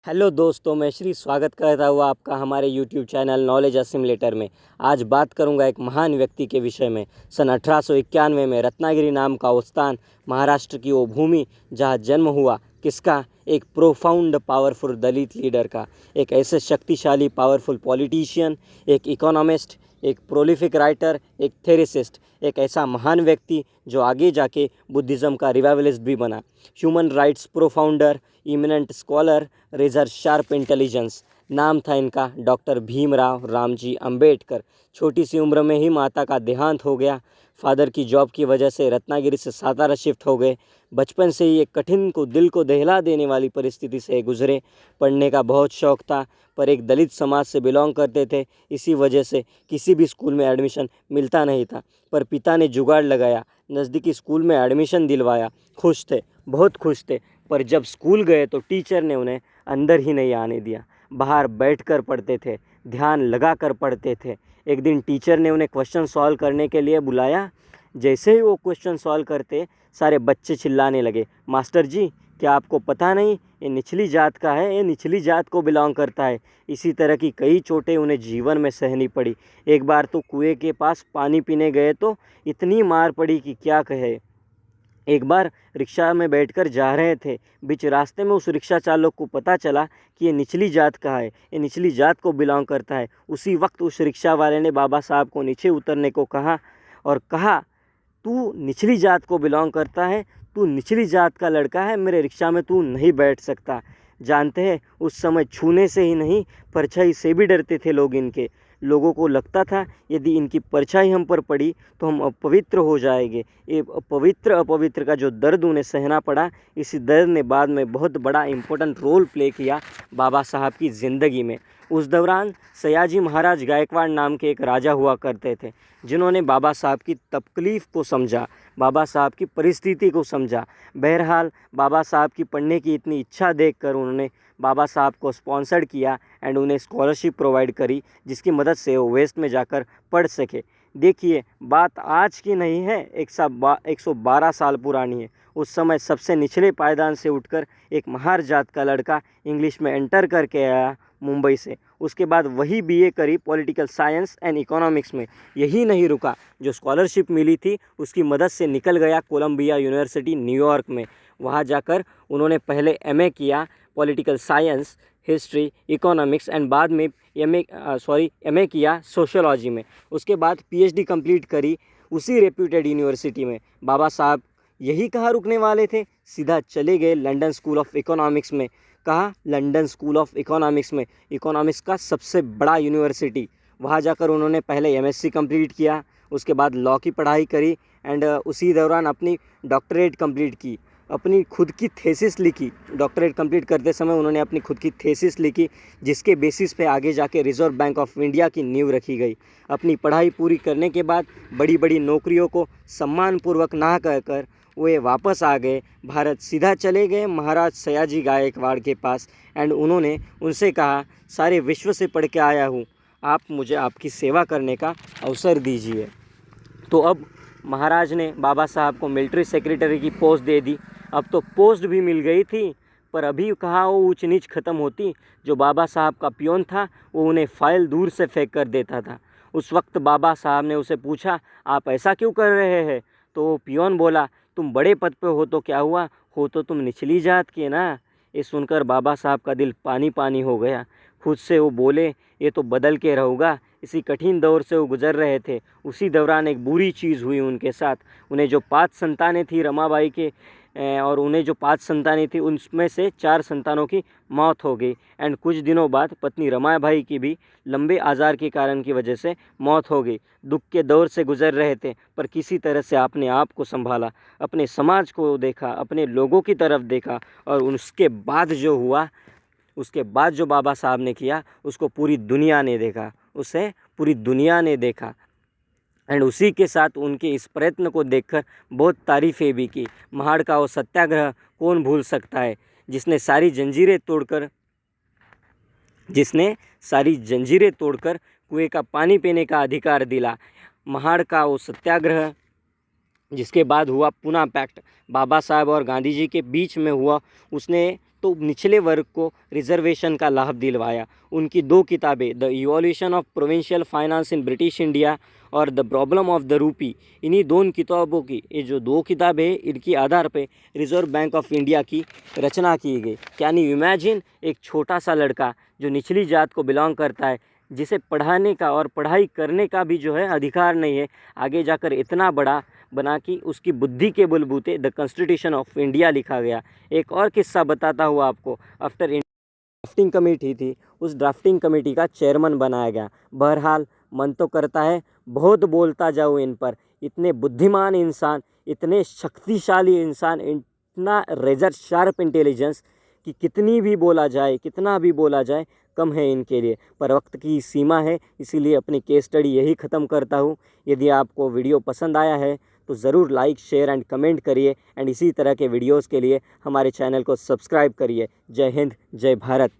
Hello दोस्तों, मैं श्री स्वागत करता हुआ आपका हमारे यूट्यूब चैनल नॉलेज असिमुलेटर में। आज बात करूंगा एक महान व्यक्ति के विषय में। सन 1891 में रत्नागिरी नाम का वो स्थान, महाराष्ट्र की वो भूमि जहां जन्म हुआ किसका? एक प्रोफाउंड पावरफुल दलित लीडर का, एक ऐसे शक्तिशाली पावरफुल पॉलिटिशियन, एक इकोनॉमिस्ट, एक प्रोलिफिक राइटर, एक थेरेसिस्ट, एक ऐसा महान व्यक्ति जो आगे जाके बुद्धिज़्म का रिवाइवलिस्ट भी बना। Human rights profounder, eminent scholar, razor sharp intelligence. नाम था इनका डॉक्टर भीमराव रामजी अंबेडकर। छोटी सी उम्र में ही माता का देहांत हो गया। फादर की जॉब की वजह से रत्नागिरी से सातारा शिफ्ट हो गए। बचपन से ही एक कठिन को दिल को दहला देने वाली परिस्थिति से गुजरे। पढ़ने का बहुत शौक़ था, पर एक दलित समाज से बिलोंग करते थे, इसी वजह से किसी भी स्कूल में एडमिशन मिलता नहीं था। पर पिता ने जुगाड़ लगाया, नज़दीकी स्कूल में एडमिशन दिलवाया। खुश थे, बहुत खुश थे। पर जब स्कूल गए तो टीचर ने उन्हें अंदर ही नहीं आने दिया। बाहर बैठकर पढ़ते थे, ध्यान लगा कर पढ़ते थे। एक दिन टीचर ने उन्हें क्वेश्चन सॉल्व करने के लिए बुलाया। जैसे ही वो क्वेश्चन सॉल्व करते, सारे बच्चे चिल्लाने लगे, मास्टर जी, क्या आपको पता नहीं ये निचली जात का है, ये निचली जात को बिलोंग करता है। इसी तरह की कई चोटें उन्हें जीवन में सहनी पड़ी। एक बार तो कुएं के पास पानी पीने गए तो इतनी मार पड़ी कि क्या कहे। एक बार रिक्शा में बैठकर जा रहे थे, बीच रास्ते में उस रिक्शा चालक को पता चला कि ये निचली जात का है, ये निचली जात को बिलोंग करता है। उसी वक्त उस रिक्शा वाले ने बाबा साहब को नीचे उतरने को कहा और कहा, तू निचली जात को बिलोंग करता है, तू निचली जात का लड़का है, मेरे रिक्शा में तू नहीं बैठ सकता। जानते हैं, उस समय छूने से ही नहीं, परछाई से भी डरते थे लोग इनके। लोगों को लगता था यदि इनकी परछाई हम पर पड़ी तो हम अपवित्र हो जाएंगे। ये अपवित्र का जो दर्द उन्हें सहना पड़ा, इसी दर्द ने बाद में बहुत बड़ा इम्पोर्टेंट रोल प्ले किया बाबा साहब की ज़िंदगी में। उस दौरान सयाजी महाराज गायकवाड़ नाम के एक राजा हुआ करते थे, जिन्होंने बाबा साहब की तकलीफ़ को समझा, बाबा साहब की परिस्थिति को समझा। बहरहाल बाबा साहब की पढ़ने की इतनी इच्छा देखकर उन्होंने बाबा साहब को स्पॉन्सर्ड किया एंड उन्हें स्कॉलरशिप प्रोवाइड करी, जिसकी मदद से वो वेस्ट में जाकर पढ़ सके। देखिए, बात आज की नहीं है, 112 साल पुरानी है। उस समय सबसे निचले पायदान से उठकर एक महार जात का लड़का इंग्लिश में एंटर करके आया मुंबई से। उसके बाद वही बीए करी पॉलिटिकल साइंस एंड इकोनॉमिक्स में। यही नहीं रुका, जो स्कॉलरशिप मिली थी उसकी मदद से निकल गया कोलंबिया यूनिवर्सिटी न्यूयॉर्क में। वहाँ जाकर उन्होंने पहले एमए किया political science, history, economics and बाद में एमए किया सोशियोलॉजी में। उसके बाद पीएचडी कंप्लीट करी उसी रेप्यूटेड यूनिवर्सिटी में। बाबा साहब यही कहाँ रुकने वाले थे, सीधा चले गए लंदन स्कूल ऑफ इकोनॉमिक्स में। कहा, लंदन स्कूल ऑफ इकोनॉमिक्स में, इकोनॉमिक्स का सबसे बड़ा यूनिवर्सिटी। वहाँ जाकर उन्होंने पहले एमएससी कंप्लीट किया, उसके बाद लॉ की पढ़ाई करी एंड उसी दौरान अपनी डॉक्टरेट कंप्लीट की, अपनी खुद की थेसिस लिखी। डॉक्टरेट कंप्लीट करते समय उन्होंने अपनी खुद की थेसिस लिखी, जिसके बेसिस पे आगे जाके रिजर्व बैंक ऑफ इंडिया की नींव रखी गई। अपनी पढ़ाई पूरी करने के बाद बड़ी बड़ी नौकरियों को सम्मानपूर्वक ना कहकर वे वापस आ गए भारत। सीधा चले गए महाराज सयाजी गायकवाड़ के पास एंड उन्होंने उनसे कहा, सारे विश्व से पढ़ के आया हूँ, आप मुझे आपकी सेवा करने का अवसर दीजिए। तो अब महाराज ने बाबा साहब को मिलिट्री सेक्रेटरी की पोस्ट दे दी। अब तो पोस्ट भी मिल गई थी, पर अभी कहाँ वो ऊंच नीच ख़त्म होती। जो बाबा साहब का पियोन था वो उन्हें फ़ाइल दूर से फेंक कर देता था। उस वक्त बाबा साहब ने उसे पूछा, आप ऐसा क्यों कर रहे हैं? तो वो पियोन बोला, तुम बड़े पद पे हो तो क्या हुआ, हो तो तुम निचली जात के ना। ये सुनकर बाबा साहब का दिल पानी पानी हो गया। खुद से वो बोले, ये तो बदल के रहूँगा। इसी कठिन दौर से वो गुजर रहे थे। उसी दौरान एक बुरी चीज़ हुई उनके साथ। उन्हें जो 5 संतानें थी रमाबाई के, और उन्हें जो 5 संतानें थी उनमें से 4 संतानों की मौत हो गई एंड कुछ दिनों बाद पत्नी रमाबाई की भी लंबे आजार के कारण की वजह से मौत हो गई। दुख के दौर से गुजर रहे थे, पर किसी तरह से अपने आप को संभाला, अपने समाज को देखा, अपने लोगों की तरफ देखा और उसके बाद जो हुआ, उसके बाद जो बाबा साहब ने किया उसको पूरी दुनिया ने देखा, उसे पूरी दुनिया ने देखा एंड उसी के साथ उनके इस प्रयत्न को देखकर बहुत तारीफ़ें भी की। महाड़ का वो सत्याग्रह कौन भूल सकता है, जिसने सारी जंजीरें तोड़कर कुएं का पानी पीने का अधिकार दिला। महाड़ का वो सत्याग्रह जिसके बाद हुआ पूना पैक्ट, बाबा साहब और गांधी जी के बीच में हुआ, उसने तो निचले वर्ग को रिजर्वेशन का लाभ दिलवाया। उनकी 2 किताबें, the evolution of provincial finance in British India और the problem of the rupee, इन्हीं 2 किताबों की, ये जो 2 किताबें हैं, इनके आधार पे रिजर्व बैंक ऑफ इंडिया की रचना की गई। कैन यू इमेजिन, एक छोटा सा लड़का जो निचली जात को बिलोंग करता है, जिसे पढ़ाने का और पढ़ाई करने का भी जो है अधिकार नहीं है, आगे जाकर इतना बड़ा बना कि उसकी बुद्धि के बलबूते द कॉन्स्टिट्यूशन ऑफ इंडिया लिखा गया। एक और किस्सा बताता हूँ आपको। आफ्टर ड्राफ्टिंग कमेटी थी, उस ड्राफ्टिंग कमेटी का चेयरमैन बनाया गया। बहरहाल मन तो करता है बहुत बोलता जाऊँ इन पर। इतने बुद्धिमान इंसान, इतने शक्तिशाली इंसान, इतना रेजर शार्प इंटेलिजेंस कि कितनी भी बोला जाए, कितना भी बोला जाए कम है इनके लिए। पर वक्त की सीमा है, इसीलिए अपनी केस स्टडी यही ख़त्म करता हूँ। यदि आपको वीडियो पसंद आया है तो ज़रूर लाइक, शेयर एंड कमेंट करिए एंड इसी तरह के वीडियोस के लिए हमारे चैनल को सब्सक्राइब करिए। जय हिंद, जय भारत।